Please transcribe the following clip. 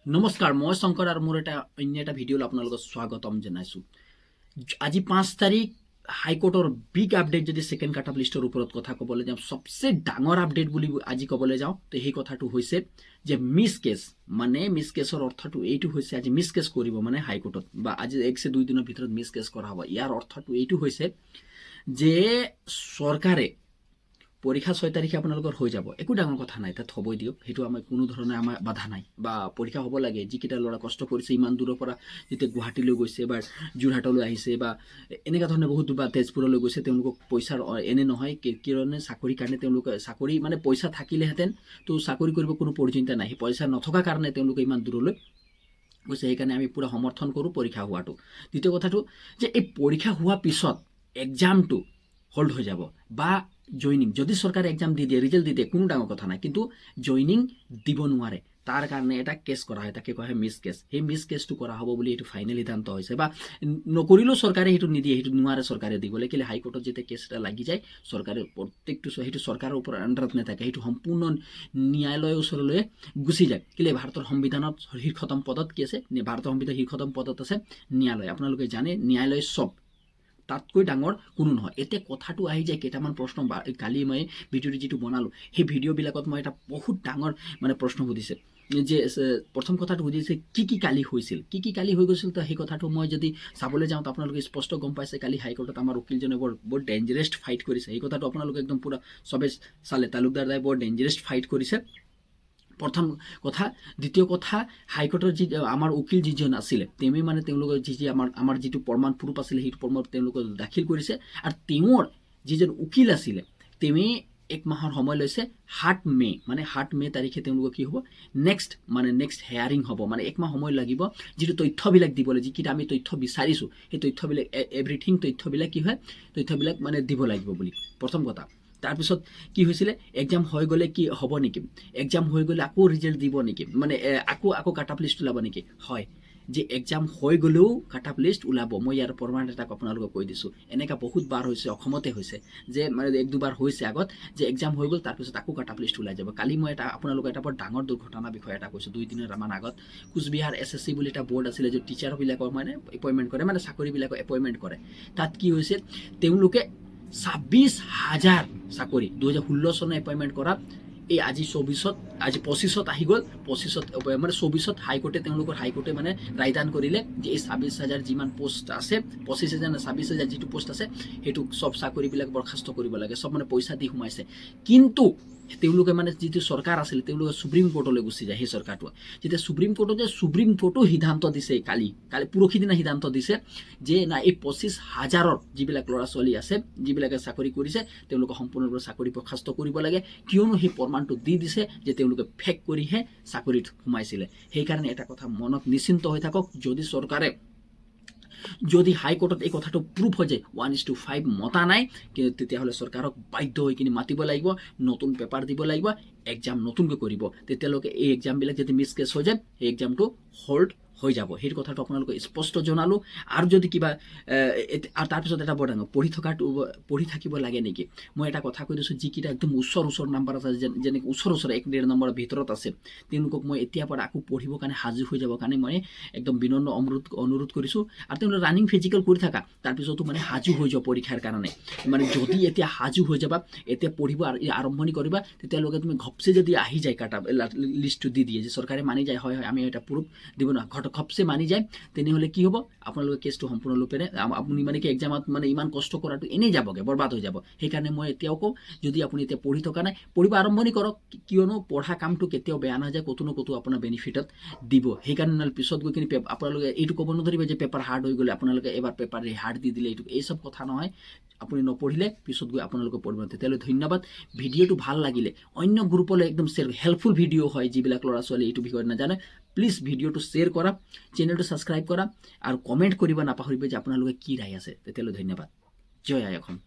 নমস্কাৰ, মই শংকৰ আৰু মোৰ অন্য এটা ভিডিঅ'লৈ আপোনালোকক স্বাগতম জনাইছোঁ। আজি 5 তাৰিখ হাইকোৰ্টৰ বিগ আপডেট যদি ছেকেণ্ড কাট অফ লিষ্টৰ ওপৰত কথা ক'বলৈ যাওঁ, চবচে ডাঙৰ আপডেট বুলি আজি ক'বলৈ যাওঁ তো সেই কথাটো হৈছে যে মিছ কেছ, মানে মিছ কেছৰ অৰ্থটো এইটো হৈছে আজি মিছ কেছ কৰিব মানে হাইকোৰ্টত বা আজি 1-2 দিনৰ ভিতৰত মিছ কেছ কৰা হ'ব। ইয়াৰ অৰ্থটো এইটো হৈছে যে চৰকাৰে পৰীক্ষা 6 তাৰিখে আপোনালোকৰ হৈ যাব, একো ডাঙৰ কথা নাই, তাত হ'বই দিয়ক, সেইটো আমাৰ কোনো ধৰণে আমাৰ বাধা নাই বা পৰীক্ষা হ'ব লাগে। যিকেইটা ল'ৰা কষ্ট কৰিছে ইমান দূৰৰ পৰা, যেতিয়া গুৱাহাটীলৈ গৈছে বা যোৰহাটলৈ আহিছে বা এনেকুৱা ধৰণে বহুত দূৰ বা তেজপুৰলৈ গৈছে, তেওঁলোকক পইচাৰ এনে নহয় কিৰণে চাকৰিৰ কাৰণে তেওঁলোকে চাকৰি মানে পইচা থাকিলেহেঁতেন তো চাকৰি কৰিব কোনো প্ৰয়োজনীয়তা নাই, সেই পইচা নথকাৰ কাৰণে তেওঁলোকে ইমান দূৰলৈ গৈছে। সেইকাৰণে আমি পূৰা সমৰ্থন কৰোঁ পৰীক্ষা হোৱাটো। দ্বিতীয় কথাটো যে এই পৰীক্ষা হোৱাৰ পিছত এক্সামটো হোল্ড হৈ যাব বা জইনিং যদি চৰকাৰে এক্সাম দি দিয়ে, ৰিজাল্ট দি দিয়ে, কোনো ডাঙৰ কথা নাই, কিন্তু জইনিং দিব নোৱাৰে, তাৰ কাৰণে এটা কেছ কৰা হয়, তাকে কোৱা হয় মিছ কেছ। সেই মিছ কেছটো কৰা হ'ব বুলি এইটো ফাইনেল সিদ্ধান্ত হৈছে বা নকৰিলেও চৰকাৰে সেইটো নিদিয়ে, সেইটো নোৱাৰে চৰকাৰে দিবলৈ। কেলৈ হাইকোৰ্টত যেতিয়া কেছ এটা লাগি যায়, চৰকাৰে প্ৰত্যেকটো সেইটো চৰকাৰৰ ওপৰত আণ্ডাৰত নাথাকে, সেইটো সম্পূৰ্ণ ন্যায়ালয়ৰ ওচৰলৈ গুচি যায়। কেলৈ ভাৰতৰ সংবিধানত শীৰ্ষতম পদত কি আছে, ভাৰতৰ সংবিধানৰ শীৰ্ষতম পদত আছে ন্যায়ালয়। আপোনালোকে জানে ন্যায়ালয় চব, তাতকৈ ডাঙৰ কোনো নহয়। এতিয়া কথাটো আহি যায় কেইটামান প্ৰশ্ন, কালি মই ভিডিঅ'টো যিটো বনালোঁ সেই ভিডিঅ'বিলাকত মই এটা বহুত ডাঙৰ মানে প্ৰশ্ন সুধিছে যে প্ৰথম কথাটো সুধিছে কি কালি হৈছিল, কি কালি হৈ গৈছিল। তো সেই কথাটো মই যদি চাবলৈ যাওঁ তো আপোনালোকে স্পষ্ট গম পাইছে কালি হাইকোৰ্টত আমাৰ উকিলজনে বৰ ডেঞ্জাৰাছ ফাইট কৰিছে। সেই কথাটো আপোনালোকে একদম পূৰা চবে চালে, তালুকদাৰ দাই বৰ ডেঞ্জাৰাছ ফাইট কৰিছে, প্ৰথম কথা। দ্বিতীয় কথা, হাইকোৰ্টৰ যি আমাৰ উকিল যিজন আছিলে তেওঁ মানে তেওঁলোকৰ যি আমাৰ যিটো প্ৰমাণ প্ৰুফ আছিলে সেইটো প্ৰমাণ তেওঁলোকে দাখিল কৰিছে, আৰু তেওঁৰ যিজন উকিল আছিলে তেওঁ 1 মাহৰ সময় লৈছে। 7 মে মানে 7 মে তাৰিখে তেওঁলোকৰ কি হ'ব, নেক্সট হেয়াৰিং হ'ব, মানে 1 মাহ সময় লাগিব যিটো তথ্যবিলাক দিবলৈ, যিকেইটা আমি তথ্য বিচাৰিছোঁ সেই তথ্যবিলাক এভৰিথিং তথ্যবিলাক কি হয়, তথ্যবিলাক মানে দিব লাগিব বুলি প্ৰথম কথা। তাৰপিছত কি হৈছিলে, এক্সাম হৈ গ'লে কি হ'ব নেকি, এক্সাম হৈ গ'লে আকৌ ৰিজাল্ট দিব নেকি, মানে আকৌ কাট অফ লিষ্ট ওলাব নেকি, হয় যে এক্সাম হৈ গ'লেও কাট অফ লিষ্ট ওলাব। মই ইয়াৰ প্ৰমাণ এটা আপোনালোকক কৈ দিছোঁ, এনেকুৱা বহুত বাৰ হৈছে, অসমতে হৈছে যে মানে 1-2 বাৰ হৈছে আগত যে এক্সাম হৈ গ'ল তাৰপিছত আকৌ কাট অফ লিষ্ট ওলাই যাব। কালি মই আপোনালোকক এটা বৰ ডাঙৰ দুৰ্ঘটনাৰ বিষয়ে এটা কৈছোঁ। 2 দিনৰ মান আগত কোচবিহাৰ SSC বুলি এটা বৰ্ড আছিলে যে টিচাৰবিলাকৰ মানে এপইণ্টমেণ্ট কৰে, মানে চাকৰিবিলাকক এপইণ্টমেণ্ট কৰে। তাত কি হৈছে, তেওঁলোকে 26,000 চাকৰি 2016 চনত এপইণ্টমেণ্ট কৰা, এই আজি 25ত আহি গ'ল, 25ত মানে 24ত হাইকোৰ্টে মানে ৰায়দান কৰিলে যে এই 26,000 যিমান পোষ্ট আছে, 25,000 নে 26,000 যিটো পোষ্ট আছে সেইটো চব চাকৰিবিলাক বৰখাস্ত কৰিব লাগে, চব মানে পইচা দি সোমাইছে। কিন্তু তেওঁলোকে মানে যিটো চৰকাৰ আছিলে তেওঁলোকে সুপ্ৰিম কোৰ্টলৈ গুচি যায়। সেই চৰকাৰটো যেতিয়া সুপ্ৰিম কোৰ্টো সিদ্ধান্ত দিছে, কালি পৰহি দিনা সিদ্ধান্ত দিছে যে না, এই 25,000 যিবিলাক ল'ৰা ছোৱালী আছে যিবিলাকে চাকৰি কৰিছে তেওঁলোকে সম্পূৰ্ণৰূপে চাকৰি বৰখাস্ত কৰিব লাগে, কিয়নো সেই প্ৰমাণটো দি দিছে যে তেওঁলোকে ফেক কৰিহে চাকৰিত সোমাইছিলে। সেইকাৰণে এটা কথা মনত নিশ্চিন্ত হৈ থাকক, যদি হাইকোৰ্টত এই কথাটো প্ৰুফ হৈ যায় 1:5 মতা নাই, কিন্তু তেতিয়াহ'লে চৰকাৰক বাধ্য হৈ কিনি মাতিব লাগিব, নতুন পেপাৰ দিব লাগিব, এক্সাম নতুনকৈ কৰিব। তেতিয়ালৈকে এই এক্সামবিলাক যদি মিছ কেছ হৈ যায় সেই এক্সামটো হোল্ড হৈ যাব। সেইটো কথাটো আপোনালোকে স্পষ্ট জনালোঁ। আৰু যদি কিবা আৰু তাৰপিছত এটা বৰ ডাঙৰ পঢ়ি থাকিব লাগে নেকি, মই এটা কথা কৈ দিছোঁ, যিকেইটা একদম ওচৰ নাম্বাৰ আছে, যেনেকৈ ওচৰ 1-1.5 নম্বৰৰ ভিতৰত আছে, তেওঁলোকক মই এতিয়াৰ পৰা আকৌ পঢ়িবৰ কাৰণে সাজু হৈ যাবৰ কাৰণে মই একদম বিনম্ৰ অনুৰোধ কৰিছোঁ। আৰু তেওঁলোকে ৰানিং ফিজিকেল কৰি থাকা, তাৰপিছতো মানে সাজু হৈ যাব পৰীক্ষাৰ কাৰণে। মানে যদি এতিয়া সাজু হৈ যাবা, এতিয়া পঢ়িব আৰম্ভণি কৰিবা, তেতিয়ালৈকে তুমি ঘপচে যদি আহি যায় কাট অফ লিষ্টটো দি দিয়ে যে চৰকাৰে মানি যায়, হয় আমি এটা প্ৰুফ দিব না, ঘপচে মানি যায়, তেনেহ'লে কি হ'ব, আপোনালোকে কেছটো সম্পূৰ্ণৰূপে আপুনি মানে কি এক্সামত মানে ইমান কষ্ট কৰাটো এনেই যাবগৈ, বৰবাদ হৈ যাব। সেইকাৰণে মই এতিয়াও কওঁ, যদি আপুনি এতিয়া পঢ়ি থকা নাই, পঢ়িব আৰম্ভণি কৰক, কিয়নো পঢ়া কামটো কেতিয়াও বেয়া নাযায়, ক'তো আপোনাৰ বেনিফিটত দিব। সেইকাৰণে পিছত গৈ কিনি আপোনালোকে এইটো ক'ব নধৰিব যে পেপাৰ হাৰ্ড হৈ গ'লে আপোনালোকে এবাৰ পেপাৰ হাৰ্ড দি দিলে, এই চব কথা নহয়। আপুনি নপঢ়িলে পিছত গৈ আপোনালোকে পঢ়িব। তেতিয়াহ'লে ধন্যবাদ। ভিডিঅ'টো ভাল লাগিলে অন্য গ্ৰুপলৈ একদম শ্বেয়াৰ, হেল্পফুল ভিডিঅ' হয়, যিবিলাক ল'ৰা ছোৱালী এইটো বিষয়ত নাজানে, প্লিজ ভিডিঅ'টো শ্বেয়াৰ কৰা, চেনেলটো ছাবস্ক্ৰাইব কৰা, আৰু কমেণ্ট কৰিব নাপাহৰিব যে আপোনালোকে কি ৰায় আছে। তেতিয়াহ'লে ধন্যবাদ। জয় আই অসম।